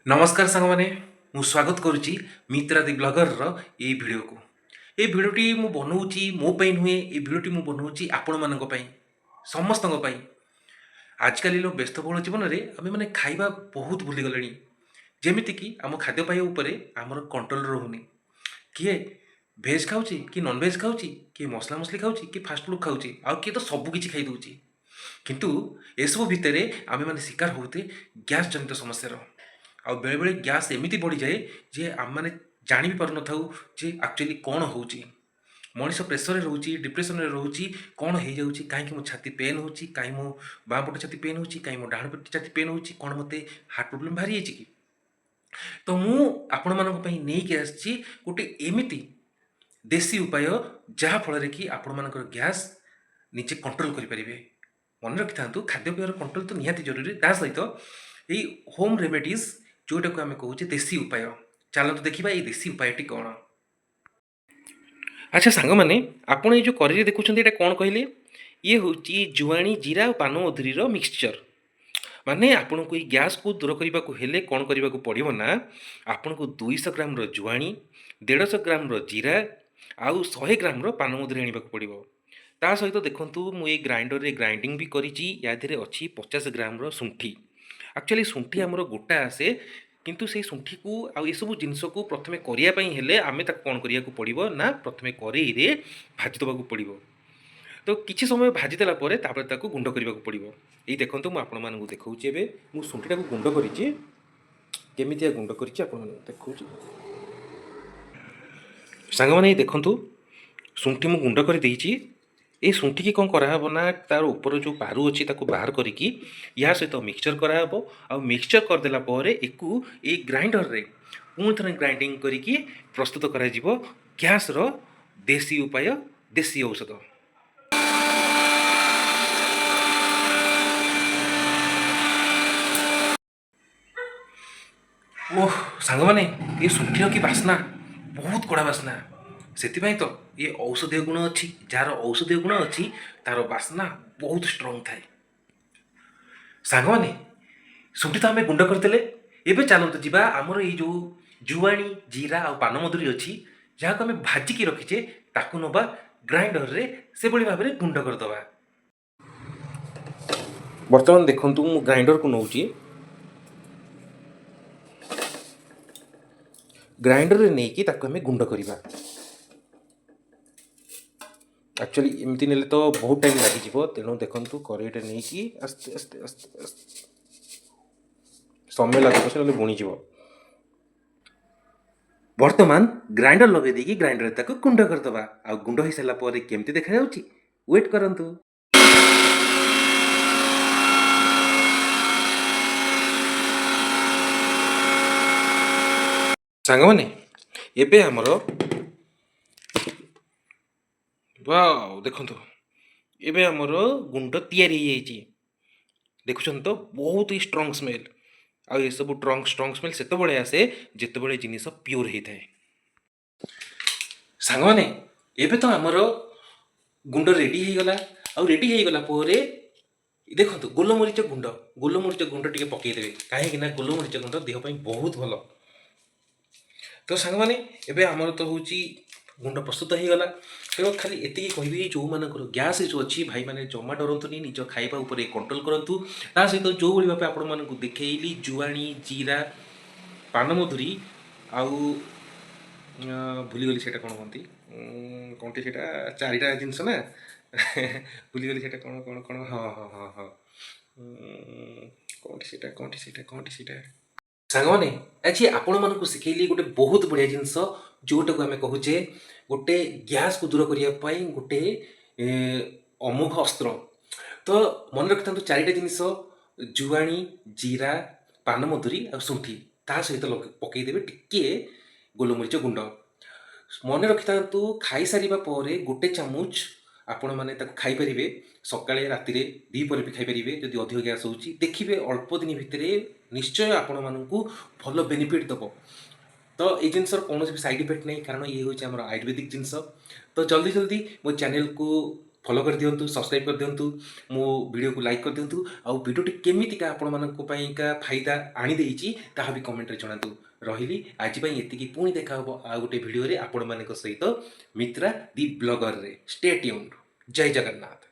नमस्कार सांग मैंने मु स्वागत करुच्ची मित्रादी ब्लगर ये भिडियो को ये भिडियोटी मु बनाऊँगी मो पाई नुहे ये भिडियोटी मु बनाऊँगी आपण मानक पई समस्त पई आजकल व्यस्तबहुल जीवन में आम मैंने खाइबा बहुत भूली गले जमीती कि आम खाद्यपेय उपर आमर कंट्रोल रोनी किए भेज खाऊँ कि नॉन भेज खाऊँ किए मसला मसली खाऊँ कि फास्ट फूड खाऊँ आ किए तो सबकि खाई दूची किंतु एसबू भितर आम मैंने शिकार होते गैस जनित समस्या आ बेले बेले गैस एमती बढ़ी जाए जे आम मैंने जानी भी पार नथाऊ जे एक्चुअली कौन होची मनीष प्रेसर रोचे डिप्रेसन रोचे कौन हो जाऊँगी कहीं मो छाती पेन हो कहीं मो बाँ पट छाती पेन हो कहीं मो डाण पट छाती पेन हो कौन मत हार्ट प्रोब्लेम बाहरी जाइए कि तो मु आपण मानी नहीं आसी गोटे एमती देसी उपाय जहाँफल कि आपण मानकर गैस निजे कंट्रोल करेंगे मन रखि था खाद्यपेयर कंट्रोल तो निहाती जरूरी ता सहित यही होम रेमेडीज जोटा को आम कहे देसी उपाय चलते देखा ये देसी उपायटी कौन। अच्छा सांग मैंने आपड़ ये करें देखुं ये कौन कहले ये हूँ जुआणी जीरा और पान मधुरी मिक्सचर माने आपन को गैस को दूर करने को हेले कौन करने को पड़ो ना आपन को 200 ग्राम जुआणी 150 ग्राम जीरा आउ 100 ग्राम पान मधुरी आने को पड़ो ता सहित देखूँ मुझे ग्राइंडर रे ग्राइंडिंग भी करी अच्छी 50 ग्राम शुंठी एक्चुअली शुंठी आमर गोटा आसे किंतु से शुंठी को आउ ये सब जिनस को प्रथम करने आम कौन करने को पड़ो ना प्रथम कड़े भाजी देवा पड़ो तो किसी समय भाजी देला गुंड करने को पड़ो ये देखो मुझे आपण मानक देखा मुझे शुंठीटा को गुंड करमितिया गुंड कर देखा सांग मैंने देखु शुंठी मुझे गुंड कर ये शुंठी की कौन कराब ना तार ऊपर जो पारु अच्छी बाहर करके या सहित मिक्सचर कराब आ मिक्सचर करदेला एक ग्राइंडर रे पुणी थे ग्राइंडिंग करके प्रस्तुत कर गैस रो देसी उपाय देसी औषध। ओह सांग मैंने ये शुंठीर की बास्ना बहुत कड़ा बास्ना से तो ये औषधीय गुण अच्छी जार औषधीय गुण अच्छी तार बास्ना बहुत स्ट्रंग थाए सांग मैंने शुंठी तो आम गुंड करदे एवं चलते जावा आमर ये जो जुआणी जीरा आ पान मधुरी अच्छी जहाँ को आम भाजिकी रखीचे ताकू नवा ग्राइंडर रे से भाई भाव में गुंड करदे बर्तमान देखूँ मु ग्राइंडर को नौची ग्राइंडर रे नहीं कि ताकू आम गुंड करवा एक्चुअली एमती नेले तो बहुत टाइम लगी तेणु देखु करेईटे नहीं कि आस्ते आस्ते आस्ते आस्ते समय लगे ना बुणीज बर्तमान ग्राइंडर लगे देकी ग्राइंडर ताको गुंड करदे आ गुंड हो सारापर केमती देखा जाउची वेट करंतु सांग माने एबे हमर वाओ देखंतु एबे हमर गुंड तैयारी हो जाइए देखुं तो बहुत ही स्ट्रंग स्मेल आ ये सब स्ट्रंग स्मेल से आसे जिते जिनिस प्योर होता है सांग माने एबे तो हमर गुंड रेडी हो गला आ रेडी हो गला पोरे देखो गोलमरीच गुंड टी पकईदेवे कहीं गोलमरीच गुंड देह बहुत भल तो सांग माने एबे हमर तो हूँ गुंड प्रस्तुत हो गला तो खाली एति कहि जो मानकर गैस जो अच्छी भाई मैंने जमा डरतुनि निज खाइबा उपरे कंट्रोल करंतु ता सहित जो भली भाबे आपण मानकु देखैली जुआणी जीरा पान मधुरी आउ भूलीगली से कौन कहती कौन से चारिटा जिनस ना भूलीगली से कौन कौन कौन हाँ हाँ हाँ हाँ कौन से सांग मैंने आज आपण मानक शिखेली गोटे बहुत बढ़िया जिनस जोटा को आम कहुचे गोटे गैस को दूर करने गोटे अमोघ अस्त्र तो मन रखि था चारिटा जिनिस जुआणी जीरा पान मधुरी आ शुंठी ता सहित पकईदेवे टिके गोलमरीच गुंड मन रखि था खाई सारिबा परे गोटे चामच आपण मैंने खाईपारे सका राति दीपर भी खाईपारे जदि अधिक गैस हो देखिए अल्प दिन भितर निश्चय आपण मानक भल बेनिफिट दब तो ये जिनसर कौन भी साइड इफेक्ट नहीं कारण ये हूँ आम आयुर्वेदिक जिनस तो जल्दी जल्दी मो चैनल को फॉलो कर दिंतु सब्सक्राइब कर दिंतु मो वीडियो को लाइक कर दिंतु आउ वीडियोटी केमितिका आपण मानक पाइका फायदा आनी देइची ताहा भी कमेंट रे जणातु रहिली आज पई एतिकी पुणी देखा हबो आ गोटे वीडियो रे आपण मानक सहित मित्रा दी ब्लॉगर रे स्टे ट्यून्ड जय जगन्नाथ।